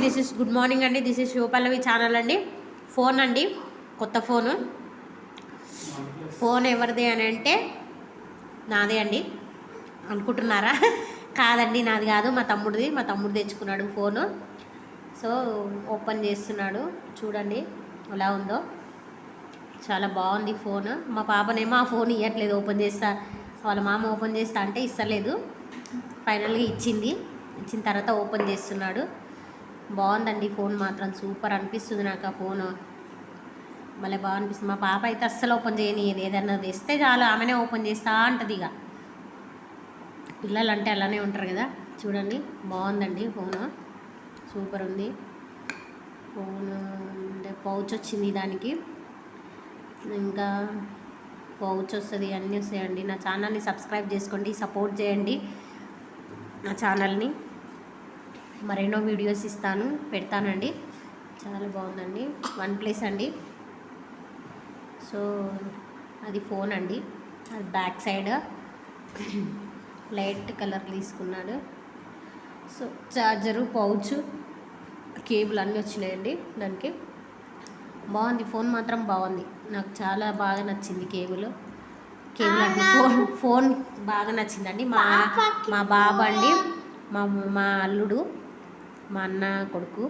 This is good morning అండి. This is శివపల్లవి channel అండి. Phone అండి, కొత్త ఫోన్ ఎవరిది అని అంటే నాదే అండి అనుకుంటున్నారా? కాదండి, నాది కాదు, మా తమ్ముడు తెచ్చుకున్నాడు ఫోను. సో ఓపెన్ చేస్తున్నాడు, చూడండి ఎలా ఉందో. చాలా బాగుంది ఫోన్. మా పాపనేమో ఆ ఫోన్ ఇవ్వట్లేదు, ఓపెన్ చేస్తా, వాళ్ళ మామ ఓపెన్ చేస్తా అంటే ఇస్తలేదు. ఫైనల్గా ఇచ్చిన తర్వాత ఓపెన్ చేస్తున్నాడు. బాగుందండి ఫోన్ మాత్రం, సూపర్ అనిపిస్తుంది నాకు ఆ ఫోను. మళ్ళీ బాగా అనిపిస్తుంది. మా పాప అయితే అస్సలు ఓపెన్ చేయనియదు, ఏదన్నా తెస్తే చాలు ఆమెనే ఓపెన్ చేస్తా అంటది. ఇక పిల్లలు అంటే అలానే ఉంటారు కదా. చూడండి బాగుందండి ఫోను, సూపర్ ఉంది ఫోన్. అంటే పౌచ్ వచ్చింది దానికి, ఇంకా పౌచ్ వస్తుంది, అన్నీ వస్తాయండి. నా ఛానల్ని సబ్స్క్రైబ్ చేసుకోండి, సపోర్ట్ చేయండి నా ఛానల్ని. మరెన్నో వీడియోస్ పెడతానండి. చాలా బాగుందండి. OnePlus అండి. సో అది ఫోన్ అండి, అది బ్యాక్ సైడ్ లైట్ కలర్ తీసుకున్నాడు. సో చార్జరు, పౌచ్, కేబుల్ అన్నీ వచ్చినాయండి దానికి. బాగుంది ఫోన్ మాత్రం, బాగుంది. నాకు చాలా బాగా నచ్చింది కేబుల్ అంటే ఫోన్ బాగా నచ్చిందండి. మా బాబు అండి, మా అల్లుడు, మా అన్న కొడుకు